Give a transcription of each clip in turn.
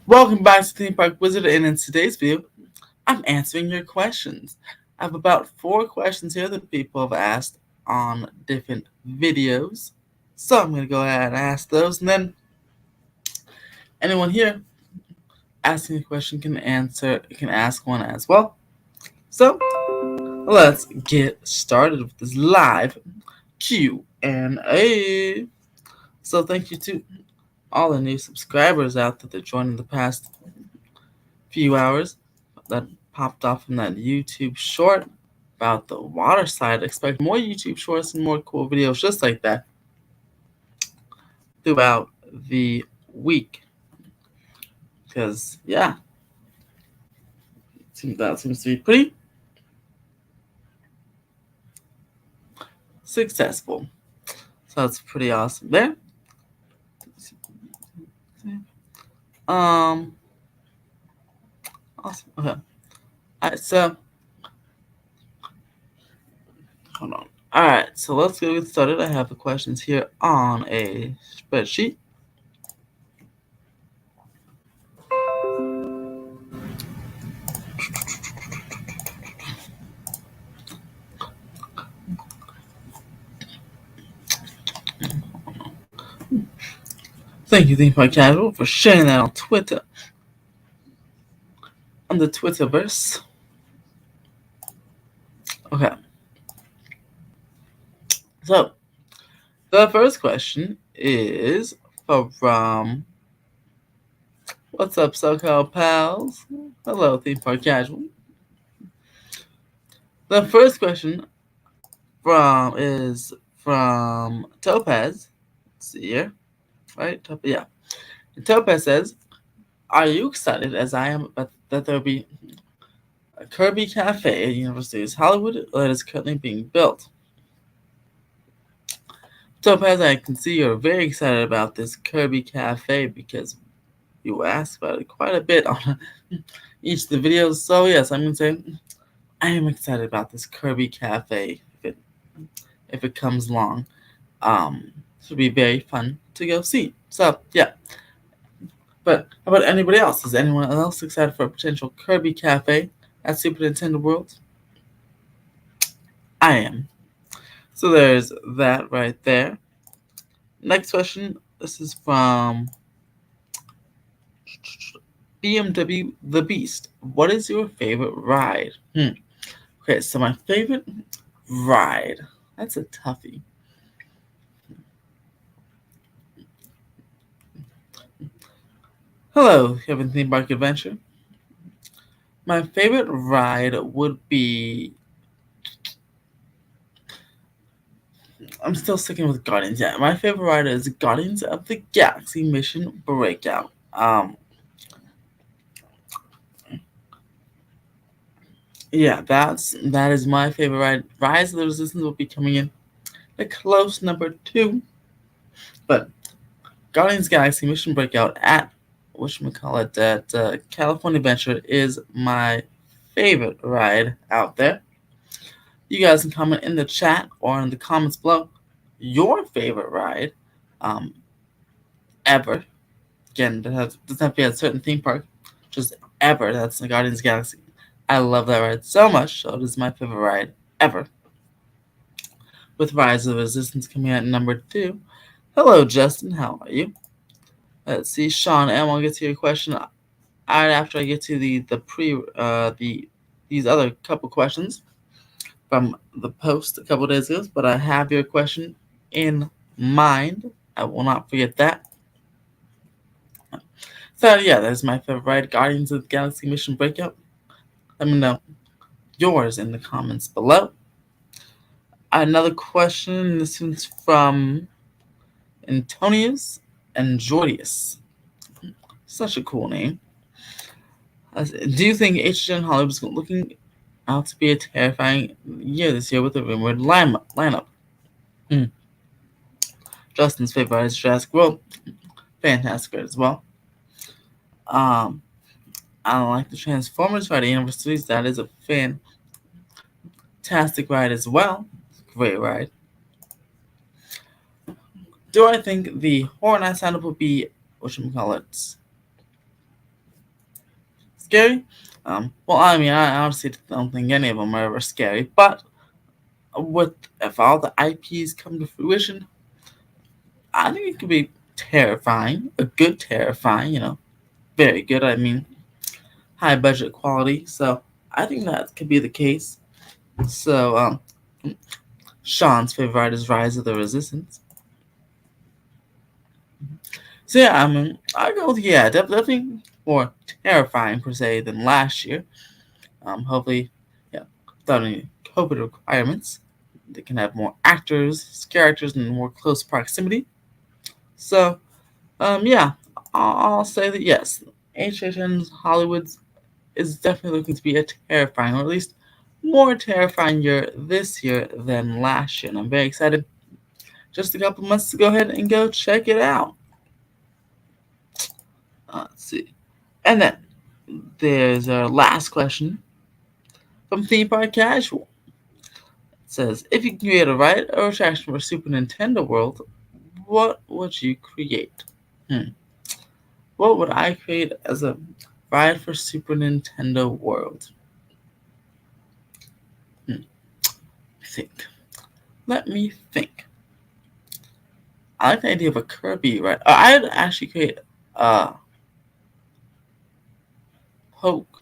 Welcome back to Theme Park Wizard, and in today's video, I'm answering your questions. I have about 4 questions here that people have asked on different videos. So I'm going to go ahead and ask those, and then anyone here asking a question can ask one as well. So let's get started with this live Q&A. So thank you to all the new subscribers out there that joined in the past few hours that popped off from that YouTube short about the water slide. Expect more YouTube shorts and more cool videos just like that throughout the week. Because, yeah, that seems to be pretty successful. So that's pretty awesome there. Awesome. Okay. Alright, so hold on. Alright, so let's go get started. I have the questions here on a spreadsheet. Thank you, Theme Park Casual, for sharing that on Twitter. On the Twitterverse. Okay. So, the first question is from What's up, SoCal pals? Hello, Theme Park Casual. The first question is from Topaz. Let's see here. Right? Yeah. And Topaz says, are you excited as I am that there will be a Kirby Cafe at University Hollywood that is currently being built? Topaz, I can see you're very excited about this Kirby Cafe because you asked about it quite a bit on each of the videos. So yes, I'm going to say I am excited about this Kirby Cafe if it comes along. It should be very fun to go see. So yeah. But how about anybody else? Is anyone else excited for a potential Kirby Cafe at Super Nintendo World? I am. So there's that right there. Next question. This is from BMW The Beast. What is your favorite ride? Okay, so my favorite ride. That's a toughie. Hello, Kevin Theme Park Adventure. My favorite ride would be. I'm still sticking with Guardians. Yeah, my favorite ride is Guardians of the Galaxy Mission Breakout. Yeah, that is my favorite ride. Rise of the Resistance will be coming in a close number 2, but Guardians Galaxy Mission Breakout at California Adventure is my favorite ride out there. You guys can comment in the chat or in the comments below your favorite ride ever. Again, doesn't have to be at a certain theme park, just ever. That's the Guardians Galaxy. I love that ride so much, so it is my favorite ride ever. With Rise of the Resistance coming out number 2. Hello, Justin. How are you? Let's see, Sean M. I'll get to your question right after I get to these other couple questions from the post a couple days ago. But I have your question in mind. I will not forget that. So yeah, that is my favorite ride, Guardians of the Galaxy Mission Breakout. Let me know yours in the comments below. Another question. This one's from Antonius and Jordius. Such a cool name. Do you think HGN Hollywood is looking out to be a terrifying year this year with a rumored lineup? Justin's favorite is Jurassic World. Fantastic as well. I like the Transformers ride at Universities. That is a fantastic ride as well. Great ride. Do I think the Horror Nights lineup will be, Scary? Well, I mean, I honestly don't think any of them are ever scary, but if all the IPs come to fruition, I think it could be terrifying. A good terrifying, very good. I mean, high budget quality. So I think that could be the case. So Sean's favorite is Rise of the Resistance. So yeah, I mean, I go with definitely more terrifying per se than last year. Hopefully, yeah, without any COVID requirements, they can have more actors, characters in more close proximity. So yeah, I'll say that yes, HHN's Hollywood's is definitely looking to be a terrifying, or at least more terrifying year this year than last year. And I'm very excited just a couple months to go ahead and go check it out. Let's see. And then there's our last question from Theme Park Casual. It says, if you could create a ride or attraction for Super Nintendo World, what would you create? What would I create as a ride for Super Nintendo World? Let me think. I like the idea of a Kirby ride. I'd actually create a poke.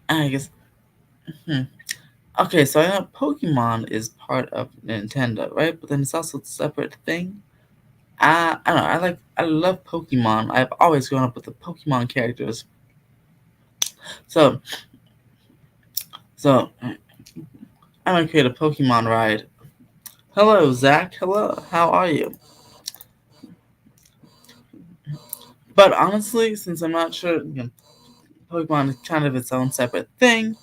I guess. Okay, so I know Pokemon is part of Nintendo, right? But then it's also a separate thing. I don't know. I love Pokemon. I've always grown up with the Pokemon characters. So I'm gonna create a Pokemon ride. Hello, Zach. Hello. How are you? But honestly, since I'm not sure, Pokemon is kind of its own separate thing.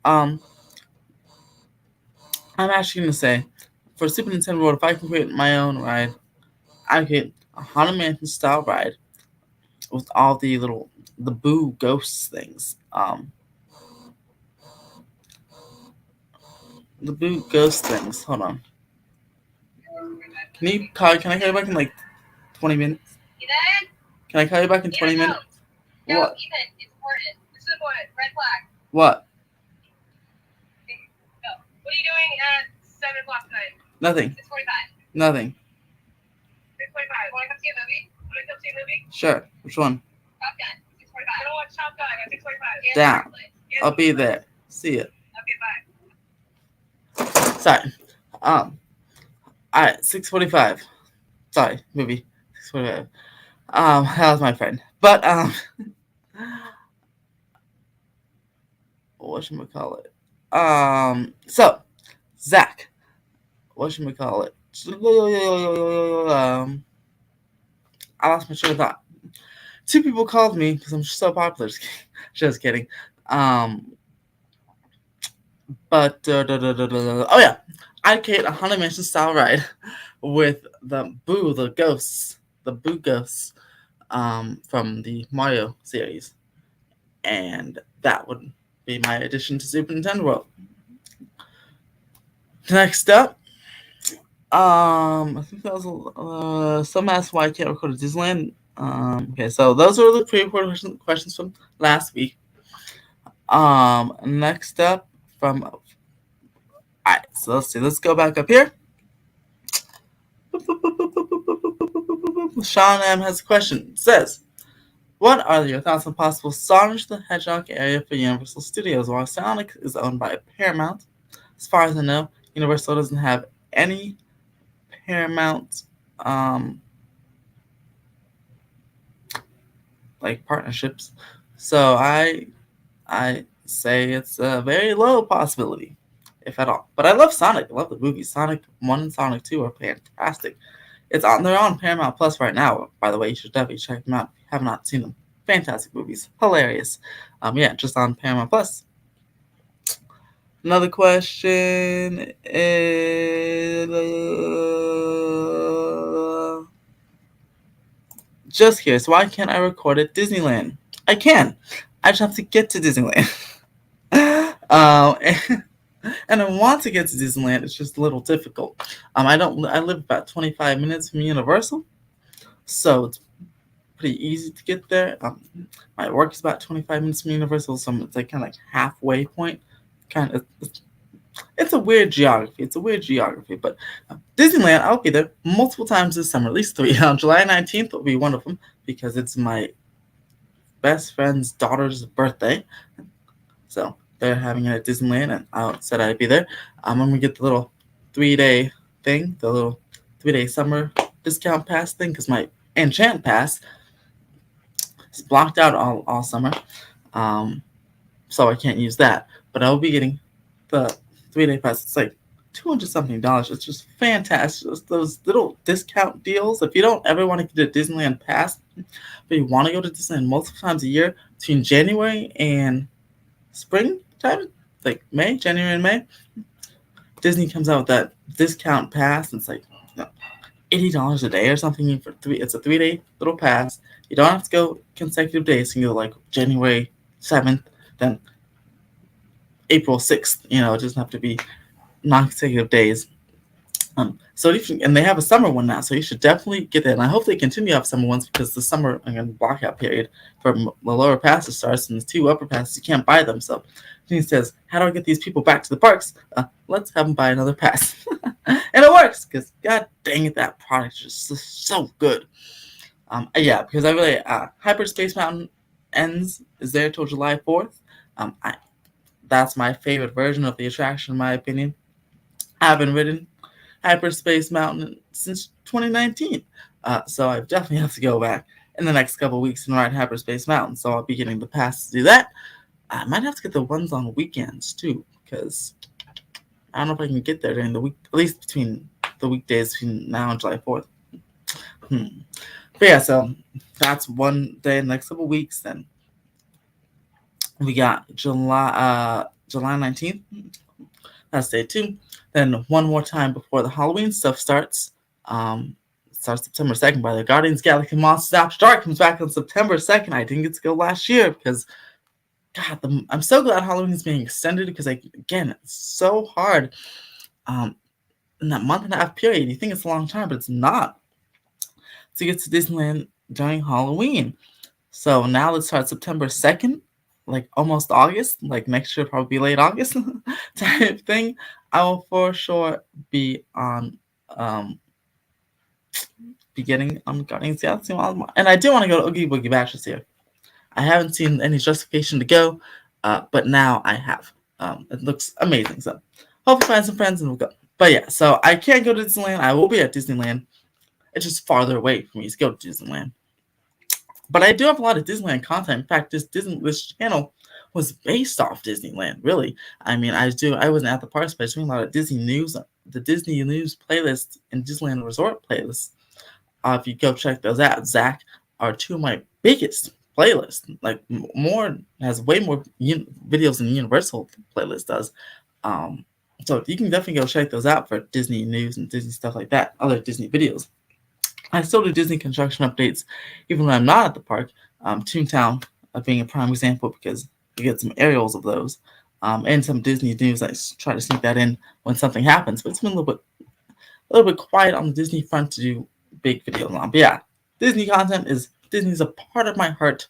I'm actually gonna say, for Super Nintendo World, if I can create my own ride, I create a Haunted Mansion style ride with all the Boo ghosts things. The Boo ghost things. Hold on. Can I call you back in like 20 minutes? Can I call you back in 20 minutes? No, What? Ethan, it's important. This is important. Red flag. What? No. What are you doing at 7 o'clock tonight? Nothing. 6:45. Nothing. 6:45. Want to come see a movie? Sure. Which one? Top Gun. 6:45. I don't watch Top Gun at 6:45. Down. I'll be there. See ya. Okay, bye. Sorry. Alright, 6:45. Sorry, movie. 6:45. That was my friend. But whatchamacallit? So Zach, whatchamacallit? I lost my train of thought. Two people called me because I'm so popular. Just kidding. But oh yeah, I create a Haunted Mansion style ride with the Boo ghosts from the Mario series, and that would be my addition to Super Nintendo World. Next up, I think that was some asked why I can't record at Disneyland. Okay, so those are the pre-recorded questions from last week. Next up from. Alright, so let's see. Let's go back up here. Sean M has a question. It says, what are your thoughts on possible Sonic the Hedgehog area for Universal Studios? While Sonic is owned by Paramount, as far as I know, Universal doesn't have any Paramount like partnerships. So I say it's a very low possibility, if at all. But I love Sonic. I love the movies. Sonic 1 and Sonic 2 are fantastic. They're on Paramount Plus right now, by the way. You should definitely check them out if you have not seen them. Fantastic movies. Hilarious. Yeah, just on Paramount Plus. Another question is just curious, why can't I record at Disneyland? I can. I just have to get to Disneyland. And I want to get to Disneyland. It's just a little difficult. I live about 25 minutes from Universal, so it's pretty easy to get there. My work is about 25 minutes from Universal, so it's like kind of like halfway point. Kind of, it's a weird geography. It's a weird geography, but Disneyland, I'll be there multiple times this summer, at least three. July 19th will be one of them because it's my best friend's daughter's birthday. So they're having it at Disneyland, and I said I'd be there. I'm gonna get the little 3 day thing, the little 3 day summer discount pass thing, because my Enchant pass is blocked out all summer, um, so I can't use that. But I will be getting the 3 day pass. It's like $200 something. It's just fantastic. Just those little discount deals. If you don't ever want to get a Disneyland pass, but you want to go to Disneyland multiple times a year between January and springtime, like May, January and May, Disney comes out with that discount pass. And it's like $80 a day or something for three. It's a 3 day little pass. You don't have to go consecutive days. You can go like January 7th, then April 6th. It doesn't have to be non-consecutive days. And they have a summer one now, so you should definitely get that. And I hope they continue to have summer ones because the summer blackout period for the lower passes starts, and the two upper passes you can't buy them. So he says, "How do I get these people back to the parks? Let's have them buy another pass," and it works because god dang it, that product is just so good. Yeah, because I really Hyperspace Mountain is there till July 4th. That's my favorite version of the attraction, in my opinion. I haven't ridden Hyperspace Mountain since 2019. So I definitely have to go back in the next couple of weeks and ride Hyperspace Mountain. So I'll be getting the pass to do that. I might have to get the ones on weekends too, because I don't know if I can get there during the week, at least between the weekdays between now and July 4th. But yeah, so that's one day in the next couple of weeks. Then we got July 19th. That's day 2. Then one more time before the Halloween stuff starts. Starts September 2nd by the Guardians Galaxy Monsters After Dark. Comes back on September 2nd. I didn't get to go last year because, God, I'm so glad Halloween is being extended because, again, it's so hard in that month and a half period. You think it's a long time, but it's not, to get to Disneyland during Halloween. So now let's start September 2nd, like almost August, like next year, probably late August type thing. I will for sure be on beginning on Guardians Galaxy. And I do want to go to Oogie Boogie Bash this year. I haven't seen any justification to go, but now I have. It looks amazing. So hopefully find some friends and we'll go. But yeah, so I can't go to Disneyland. I will be at Disneyland. It's just farther away for me to go to Disneyland. But I do have a lot of Disneyland content. In fact, this channel was based off Disneyland, really. I mean, I wasn't at the parks, but I was doing a lot of Disney news, the Disney news playlist and Disneyland Resort playlist. If you go check those out, Zach are two of my biggest playlists. Like has way more videos than Universal playlist does. So you can definitely go check those out for Disney news and Disney stuff like that. Other Disney videos. I still do Disney construction updates, even when I'm not at the park. Toontown being a prime example because you get some aerials of those, and some Disney news. I try to sneak that in when something happens, but it's been a little bit quiet on the Disney front to do big videos on. But yeah, Disney's a part of my heart,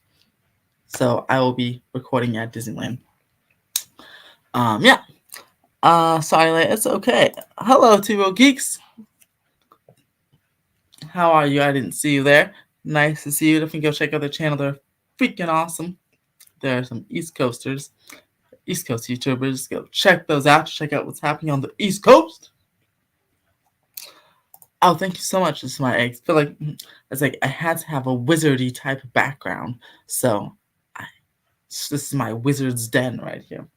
so I will be recording at Disneyland. Yeah. Sorry, it's okay. Hello, T-Row Geeks. How are you? I didn't see you there. Nice to see you. Definitely go check out their channel. They're freaking awesome. There are some East Coast YouTubers. Go check those out. Check out what's happening on the East Coast. Oh, thank you so much. This is I feel like it's like I had to have a wizardy type of background. So this is my wizard's den right here.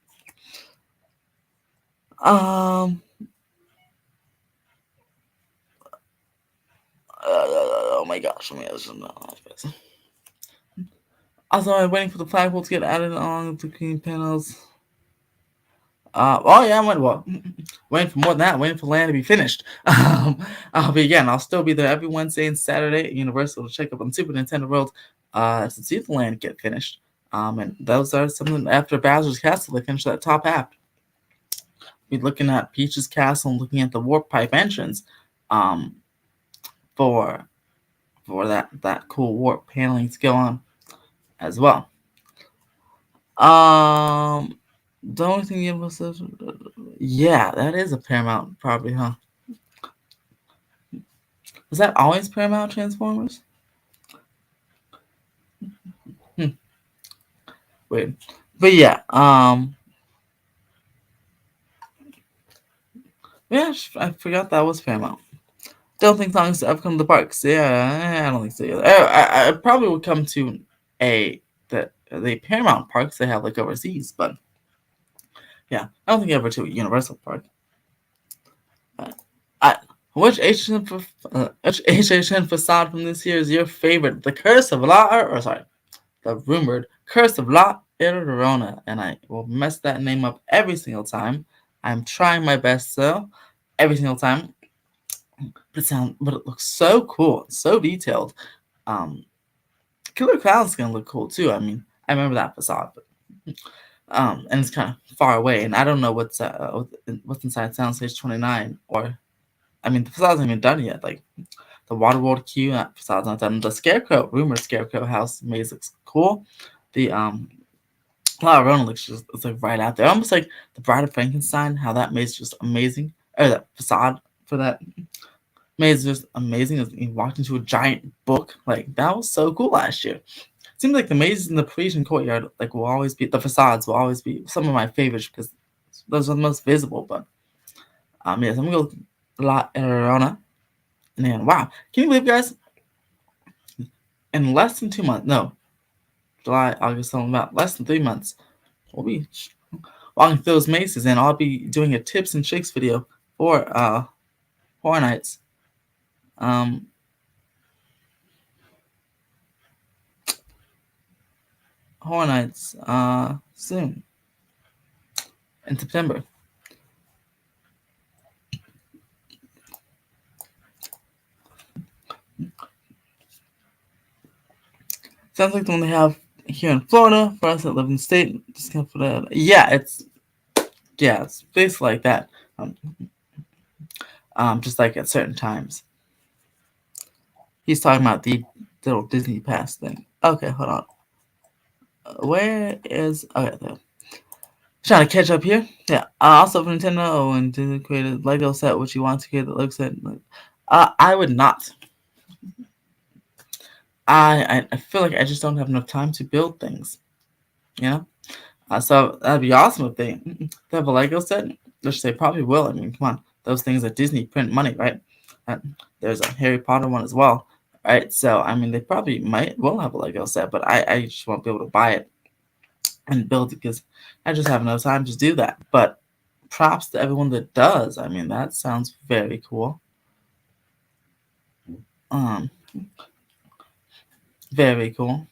Oh my gosh, Also, I'm waiting for the flagpole to get added on the green panels. Oh yeah, waiting for more than that. Waiting for land to be finished. I'll still be there every Wednesday and Saturday at Universal to check up on Super Nintendo World to see the land get finished. And those are something after Bowser's Castle. They finish that top half. Be looking at Peach's Castle and looking at the Warp Pipe entrance. For for that cool warp paneling to go on as well. Um, the only thing you was yeah, that is a Paramount property, huh? Was that always Paramount Transformers? Hmm, weird. But yeah, yeah, I forgot that was Paramount. Don't think songs ever come to the parks. Yeah, I don't think so. Either. I probably would come to a the Paramount parks they have like overseas, but yeah, I don't think ever to a Universal park. Uh, I, which HHN facade from this year is your favorite? The Curse of La, or sorry, the rumored Curse of La Llorona, and I will mess that name up every single time. I'm trying my best, so every single time. But it looks so cool, so detailed. Um, Killer Clown's gonna look cool too. I mean, I remember that facade, but and it's kind of far away, and I don't know what's inside Soundstage 29, or I mean, the facade's not even done yet. Like the Waterworld queue, that facade's not done. The Scarecrow, rumored Scarecrow house maze looks cool. The La Llorona looks just it's like right out there, almost like the Bride of Frankenstein. How that maze is just amazing, or that facade for that maze is just amazing. As you walked into a giant book, like that was so cool last year. Seems like the mazes in the Parisian courtyard like will always be the facades will always be some of my favorites because those are the most visible. But yes, I'm gonna go La Llorona. And then wow, can you believe guys? In less than 2 months, no, July, August, something about less than 3 months, we'll be walking through those mazes, and I'll be doing a tips and tricks video for Horror Nights. Um, Horror Nights soon in September. Sounds like the one they have here in Florida for us that live in the state. Just gonna put it. Yeah, it's basically like that. Um, just like at certain times. He's talking about the little Disney Pass thing. Okay, hold on. Where is okay? There. Trying to catch up here. Yeah. Also for Nintendo and to create a Lego set, which you want to create the Lego set. I would not. I feel like I just don't have enough time to build things. You know. So that'd be awesome if they have a Lego set, which they probably will. I mean, come on, those things at Disney print money, right? Uh, there's a Harry Potter one as well, right? So I mean, they probably might will have a Lego set, but I just won't be able to buy it and build it because I just have no time to do that. But props to everyone that does. I mean, that sounds very cool. Um, very cool.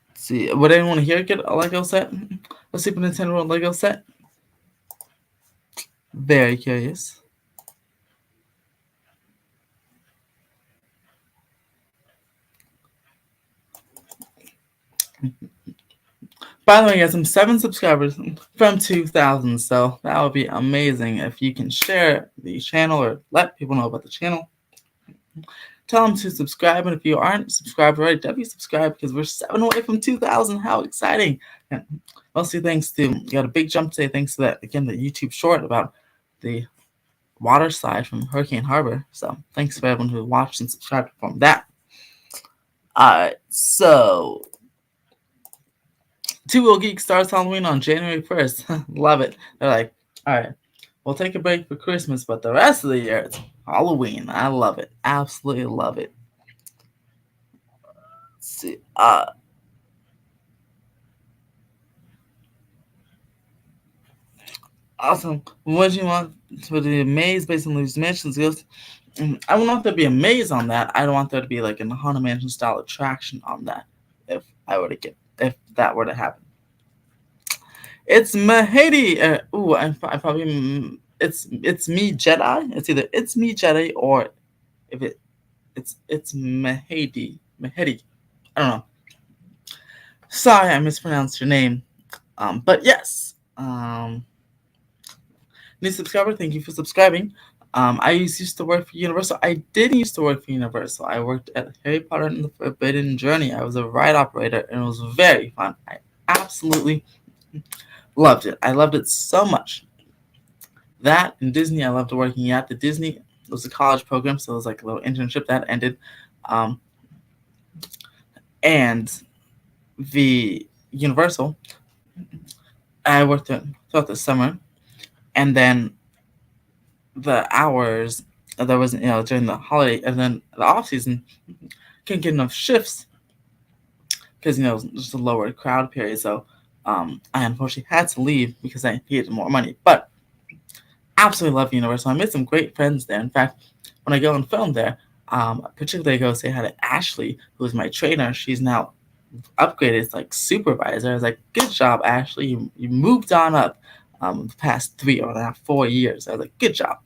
Let's see, would anyone here get a Lego set? A Super Nintendo Lego set? Very curious. By the way, guys, I'm 7 subscribers from 2,000, so that would be amazing if you can share the channel or let people know about the channel. Tell them to subscribe, and if you aren't subscribed already, definitely subscribe because we're 7 away from 2,000. How exciting! And mostly thanks to got a big jump today thanks to that again the YouTube short about the water slide from Hurricane Harbor. So thanks for everyone who watched and subscribed from that. So Two Will Geek starts Halloween on January 1st. Love it. They're like, all right, we'll take a break for Christmas, but the rest of the year it's Halloween. I love it. Absolutely love it. Let's see. Awesome. What do you want for the maze based on these mansions? I don't want there to be a maze on that. I don't want there to be like a Haunted Mansion style attraction on that. If that were to happen. It's Mahedi. I probably it's me Jedi. It's either it's me Jedi or if it's Mahedi. I don't know. Sorry, I mispronounced your name. But yes. New subscriber, thank you for subscribing. I used to work for Universal. I did used to work for Universal. I worked at Harry Potter and the Forbidden Journey. I was a ride operator, and it was very fun. I absolutely loved it. I loved it so much. That and Disney, I loved working at. The Disney was a college program, so it was like a little internship that ended. Um, and the Universal, I worked it throughout the summer, and then the hours there was during the holiday and then the off season couldn't get enough shifts because it was just a lower crowd period. So I unfortunately had to leave because I needed more money. But absolutely love Universal. I made some great friends there. In fact, when I go and film there, particularly I go say hi to Ashley, who is my trainer. She's now upgraded as like supervisor. I was like, good job, Ashley. You moved on up the past 3.5, 4 years. I was like, good job.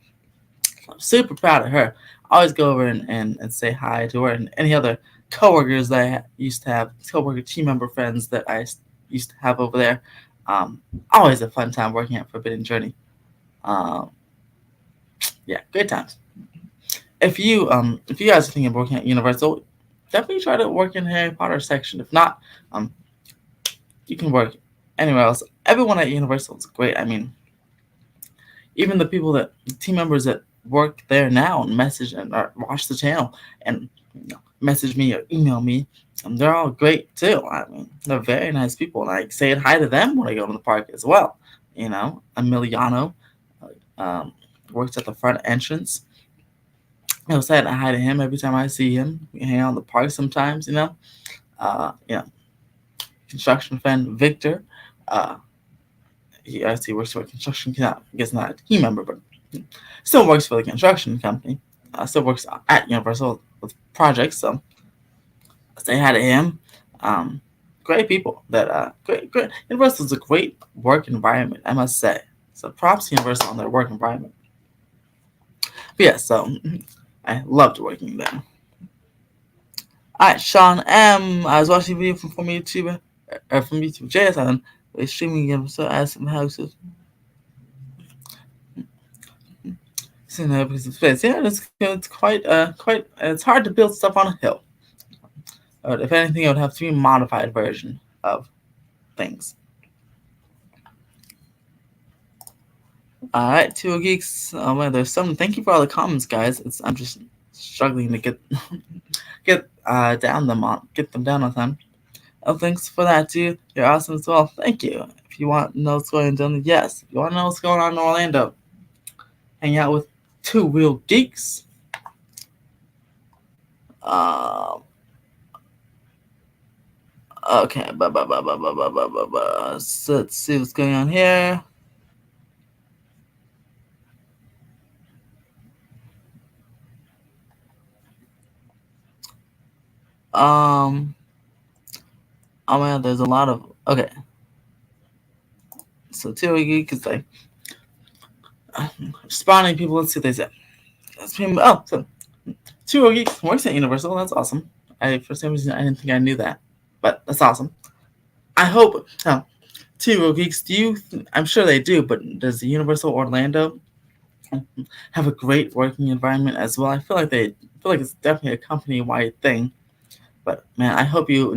I'm super proud of her. I always go over and say hi to her and any other coworkers that I used to have, coworker team member friends that I used to have over there. Um, Always a fun time working at Forbidden Journey. Um, yeah, great times. If you guys are thinking of working at Universal, definitely try to work in Harry Potter section. If not, um, you can work anywhere else. Everyone at Universal is great. I mean, even the people that team members that work there now and message and or watch the channel and message me or email me, they're all great too. I mean, they're very nice people, and I say hi to them when I go to the park as well. Emiliano um, works at the front entrance. I was saying hi to him every time I see him. We hang out in the park sometimes. You know, construction friend Victor. Uh, he actually works for a construction. I guess not a team member, but still works for the construction company. Still works at Universal with projects. So say hi to him. Um, Great people. Great. Universal is a great work environment, I must say. So props to Universal on their work environment. But yeah, so I loved working there. Alright, Sean M. I was watching a video from YouTube, from YouTube JS, and streaming him. So I asked him how to see a piece of space. Yeah, it's quite. It's hard to build stuff on a hill. If anything, it would have to be a modified version of things. All right, two geeks. Well, there's some. Thank you for all the comments, guys. I'm just struggling to get them down on time. Oh, thanks for that, dude. You're awesome as well. Thank you. If you want to know what's going on, yes. If you want to know what's going on in Orlando, hang out with two real geeks. Um. Okay. So let's see what's going on here. Um. Oh man, there's a lot of okay. So two geek is like spawning people. Let's see what they say. So two geeks works at Universal. That's awesome. For some reason I didn't think I knew that, but that's awesome. I hope. Two geeks. I'm sure they do, but does the Universal Orlando have a great working environment as well? I feel like it's definitely a company wide thing. But man, I hope you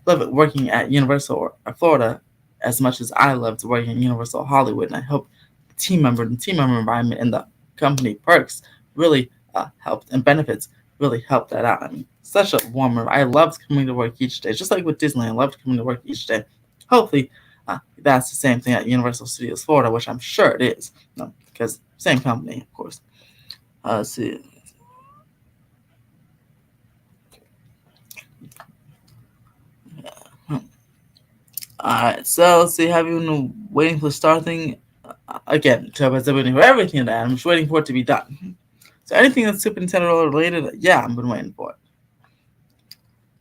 love it working at Universal or Florida as much as I loved working at Universal Hollywood. And I hope the team member environment and the company perks really helped and benefits really helped that out. I mean, such a warm. I loved coming to work each day, just like with Disney. I loved coming to work each day. Hopefully, that's the same thing at Universal Studios Florida, which I'm sure it is, because same company, of course. Let's see. Alright, so let's see. Have you been waiting for the start thing? Again, I've been waiting for everything that I'm just waiting for it to be done. So anything that's Super Nintendo related, yeah, I've been waiting for it.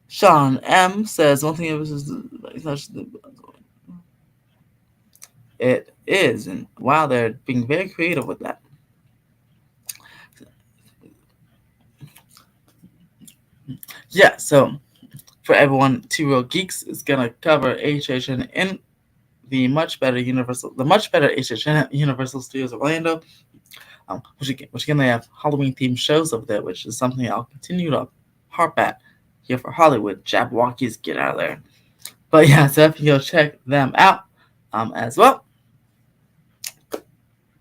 Sean M says one thing is it is, and wow, they're being very creative with that. Yeah, so for everyone, Two Real Geeks is gonna cover HH in the much better HHN Universal Studios Orlando, which again they have Halloween themed shows over there, which is something I'll continue to harp at here for Hollywood. Jabberwockies, get out of there. But yeah, so definitely go check them out as well,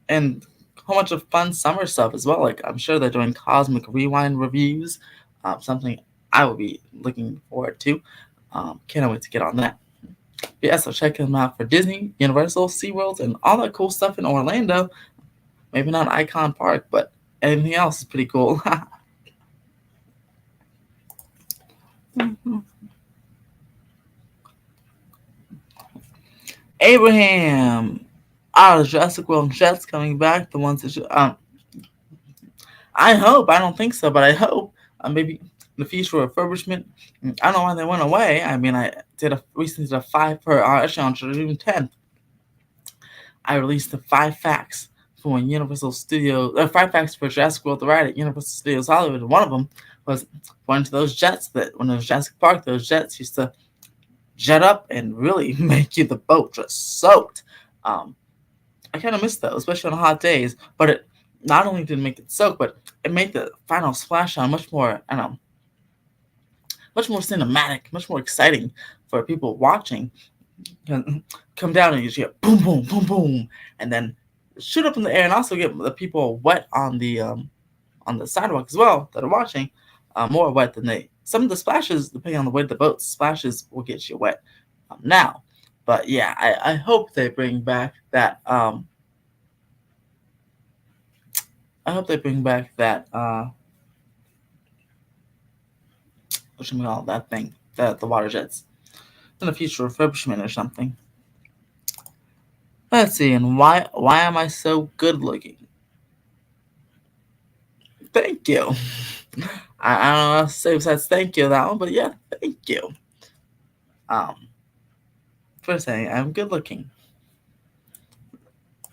and a whole bunch of fun summer stuff as well. Like I'm sure they're doing Cosmic Rewind reviews, something I will be looking forward to. Can't wait to get on that. But yeah, so check them out for Disney, Universal, SeaWorld, and all that cool stuff in Orlando. Maybe not Icon Park, but anything else is pretty cool. Abraham, the Jurassic World Jets coming back. The ones that I hope. I don't think so, but I hope. Maybe in the future refurbishment. I don't know why they went away. I mean, I recently did a five for actually on June 10th. I released the 5 facts for when Universal Studios, 5 facts for Jurassic World the ride at Universal Studios Hollywood. And one of them was one to those jets that when it was Jurassic Park, those jets used to jet up and really make you the boat just soaked. Um, I kind of miss those, especially on hot days. But it not only did it make it soak, but it made the final splashdown much more, I don't know, much more cinematic, much more exciting for people watching. Come down and you just hear boom, boom, boom, boom, and then shoot up in the air, and also get the people wet on the sidewalk as well that are watching, more wet than they. Some of the splashes, depending on the way the boat splashes, will get you wet now. But yeah, I hope they bring back that. I hope they bring back that. What should we call that thing? The water jets in the future refurbishment or something. Let's see. And why am I so good looking? Thank you. I don't know what else to say besides thank you that one, but yeah, thank you. Um, for saying I'm good looking.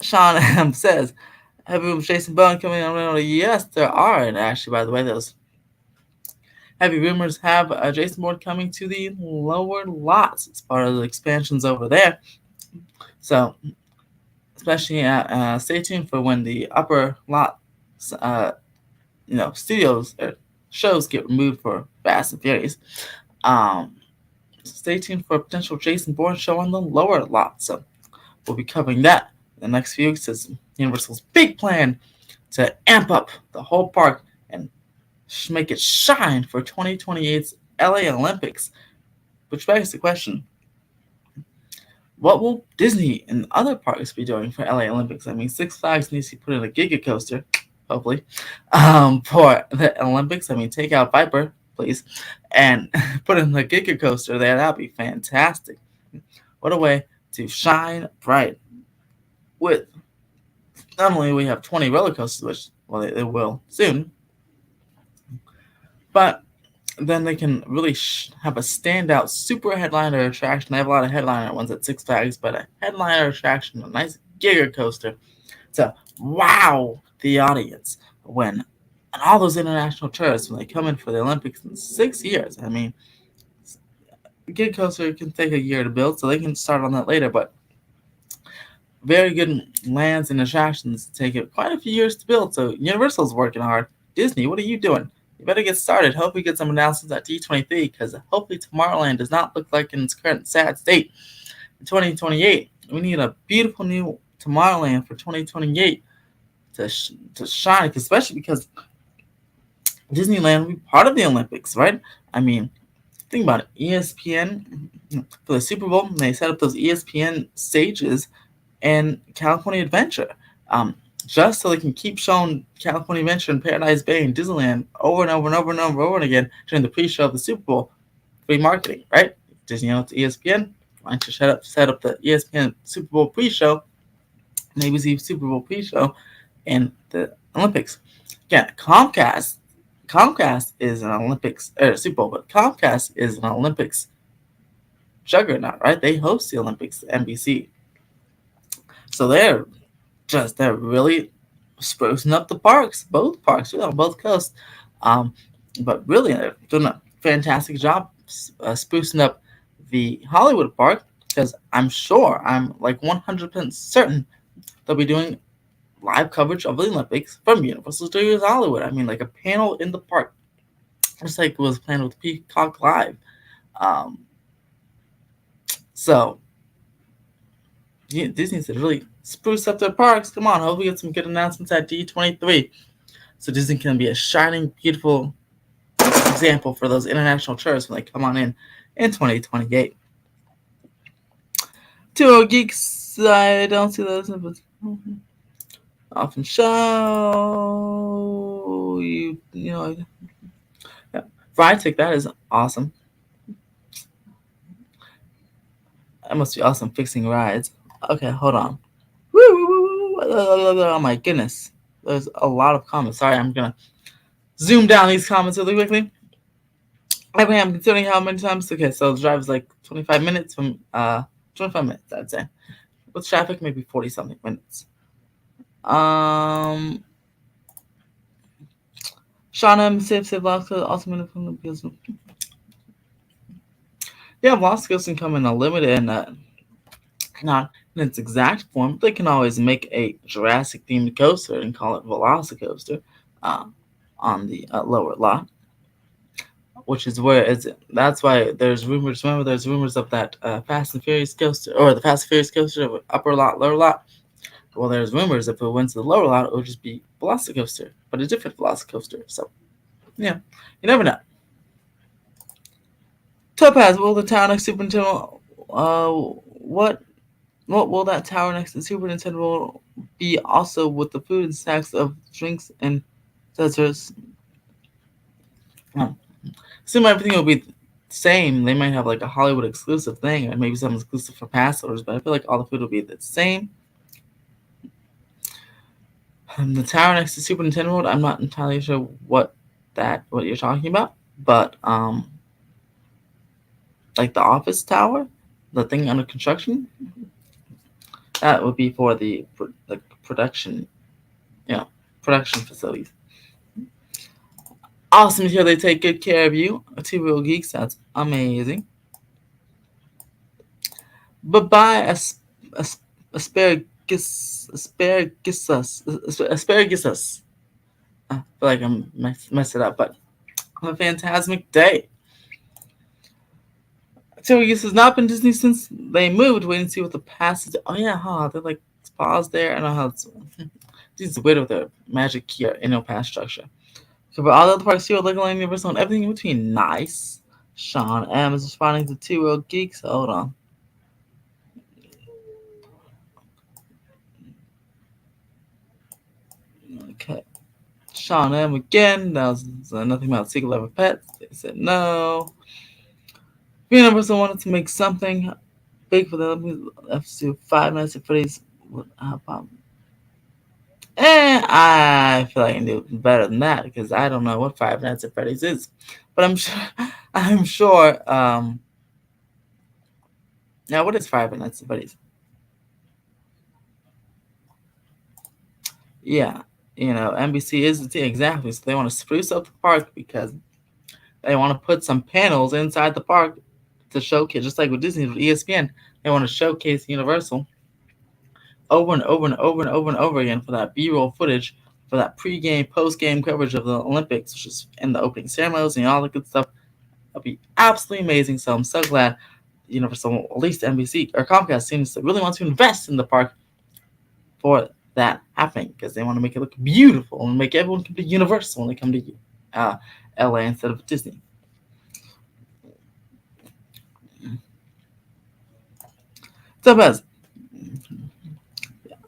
Sean M says, "Heavy rumors Jason Bourne coming on." Yes, there are, and actually, by the way, those heavy rumors have Jason Bourne coming to the lower lots as part of the expansions over there. So, especially stay tuned for when the upper lot, uh, studios or shows get removed for Fast and Furious. Um, Stay tuned for a potential Jason Bourne show on the lower lot. So we'll be covering that in the next few weeks as Universal's big plan to amp up the whole park and make it shine for 2028's LA Olympics. Which begs the question, what will Disney and other parks be doing for LA Olympics? I mean, Six Flags needs to put in a Giga Coaster, hopefully, for the Olympics. I mean, take out Viper, please, and put in the Giga Coaster there. That'd be fantastic. What a way to shine bright with not only we have 20 roller coasters, which, well, they will soon, but then they can really have a standout super headliner attraction. They have a lot of headliner ones at Six Flags, but a headliner attraction, a nice Giga Coaster to wow the audience when and all those international tourists when they come in for the Olympics in 6 years. I mean, Giga Coaster can take a year to build, so they can start on that later, but very good lands and attractions take it quite a few years to build. So Universal's working hard. Disney, what are you doing? You better get started. Hope we get some announcements at D23 because hopefully Tomorrowland does not look like in its current sad state. In 2028, we need a beautiful new Tomorrowland for 2028 to shine, especially because Disneyland will be part of the Olympics, right? I mean, think about it. ESPN for the Super Bowl, they set up those ESPN stages and California Adventure, just so they can keep showing California Adventure and Paradise Bay and Disneyland over and over and over and over and over again during the pre-show of the Super Bowl. Free marketing, right? Disney owns ESPN. Why don't you set up the ESPN Super Bowl pre-show, maybe the Super Bowl pre-show, and the Olympics. Again, Comcast is an Olympics Super Bowl, but Comcast is an Olympics juggernaut, right? They host the Olympics, NBC. So they're really sprucing up the parks, both parks, on both coasts. But really, they're doing a fantastic job sprucing up the Hollywood park. because I'm like 100% certain they'll be doing live coverage of the Olympics from Universal Studios Hollywood. I mean, like a panel in the park, just like it was planned with Peacock Live. Um, so Disney needs to really spruce up their parks. Come on, hope we get some good announcements at D23, so Disney can be a shining, beautiful example for those international tourists when they come on in 2028. Two geeks, I don't see those. Often show yeah. Vitek, that is awesome. That must be awesome fixing rides. Okay, hold on. Oh my goodness. There's a lot of comments. Sorry, I'm gonna zoom down these comments really quickly. I'm considering how many times. Okay, so the drive is like 25 minutes from 25 minutes, I'd say. With traffic, maybe 40 something minutes. Um, Shauna, save Velasco, also from the because yeah, Velasco can come in a limited and not in its exact form. They can always make a Jurassic themed coaster and call it Velocicoaster uh, on the lower lot, which is where it's. That's why there's rumors. Remember, there's rumors of that Fast and Furious coaster or the Fast and Furious coaster of upper lot, lower lot. Well, there's rumors if it went to the lower lot, it would just be Velocicoaster, but a different Velocicoaster. So yeah, you never know. Topaz, will the tower next superintendent? Uh, what What will that tower next to the superintendent will be also with the food and snacks of drinks and desserts? Hmm. Assume everything will be the same. They might have like a Hollywood exclusive thing, or maybe something exclusive for pass holders. But I feel like all the food will be the same. The tower next to Superintendent World, I'm not entirely sure what you're talking about, but like the office tower, the thing under construction, that would be for the production, yeah, production facilities. Awesome to hear they take good care of you. Two real geeks, that's amazing. Bye bye, asparagus. I feel like I'm messed it up, but have a fantastic day. Asparagus has not been Disney since they moved. Wait and see what the past is. Oh yeah, huh? They're like spas there. I know how it's. These weird with their magic key or annual pass structure. So for all the other parks here, Legoland Universal and everything in between. Nice. Sean M is responding to Two World Geeks. Hold on. Okay. Sean M again. That was nothing about Secret Level Pets. They said no. Universal wanted to make something big for them. Let's do 5 minutes of Freddy's. I feel like I can do better than that because I don't know what 5 Nights at Freddy's is, but I'm sure. I'm sure. Now, what is 5 Nights at Freddy's? Yeah, NBC is the team exactly. So they want to spruce up the park because they want to put some panels inside the park to showcase, just like with Disney with ESPN. They want to showcase Universal over and over and over and over and over again for that B-roll footage for that pre-game, post-game coverage of the Olympics, which is in the opening ceremonies and all the good stuff. It'll be absolutely amazing. So I'm so glad Universal, at least NBC or Comcast, seems to really want to invest in the park for that happening because they want to make it look beautiful and make everyone come to Universal when they come to uh, LA instead of Disney. So, Buzz,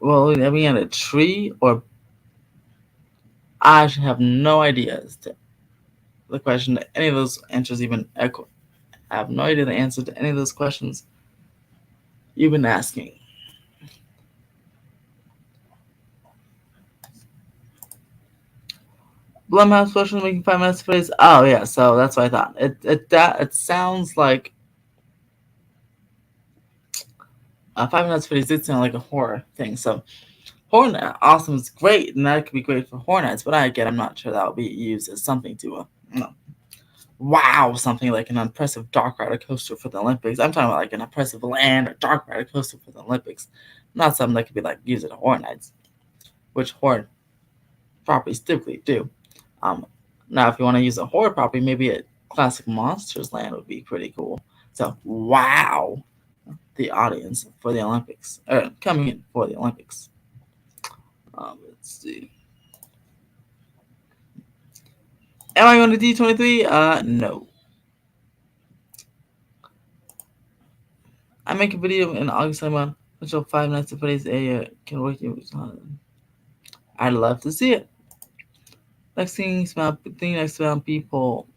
well, are we at a tree or I should have no idea as to the question that any of those answers even echo. I have no idea the answer to any of those questions you've been asking. Blumhouse special making 5 minutes plays. Oh yeah, so that's what I thought. It sounds like 5 minutes plays did sound like a horror thing. So horror Night, awesome is great, and that could be great for horror nights. But I'm not sure that will be used as something to no. wow, something like an impressive dark rider coaster for the Olympics. I'm talking about like an impressive land or dark rider coaster for the Olympics, not something that could be like used at horror nights, which horror properties typically do. Um, Now, if you want to use a horror property, maybe a classic monsters land would be pretty cool. So, wow, the audience for the Olympics, or coming in for the Olympics. Let's see. Am I going to D23? No. I make a video in August about which of 5 nights of today's area can work you. I'd love to see it. Next about people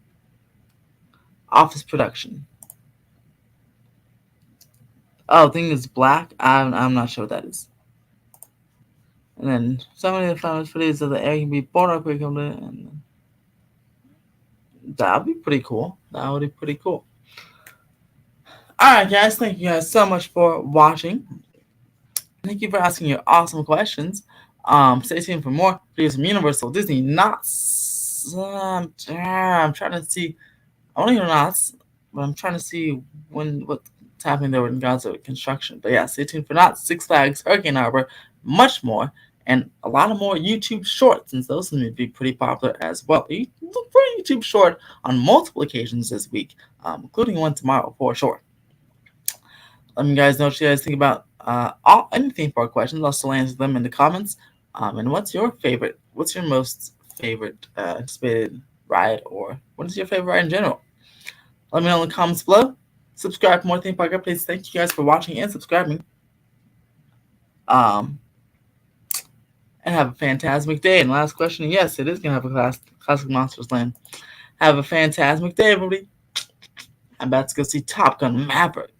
office production. Oh, thing is black. I'm not sure what that is. And then some of the final footage of the area can be born up and that would be pretty cool. That would be pretty cool. Alright guys, thank you guys so much for watching. Thank you for asking your awesome questions. Stay tuned for more videos from Universal Disney Knots. I'm trying to see. I want to hear Knots, but I'm trying to see what's happening there with regards to construction. But yeah, stay tuned for Knots, Six Flags, Hurricane Harbor, much more, and a lot of more YouTube shorts, since those seem to be pretty popular as well. You look for a YouTube short on multiple occasions this week, including one tomorrow for sure. Let me guys know what you guys think about any theme park questions. I'll still answer them in the comments. And what's your favorite? What's your most favorite anticipated ride, or what is your favorite ride in general? Let me know in the comments below. Subscribe for more theme park updates. Thank you guys for watching and subscribing. Um, and have a fantastic day. And last question, yes, it is gonna have a classic Monsters Land. Have a fantastic day, everybody. I'm about to go see Top Gun Maverick.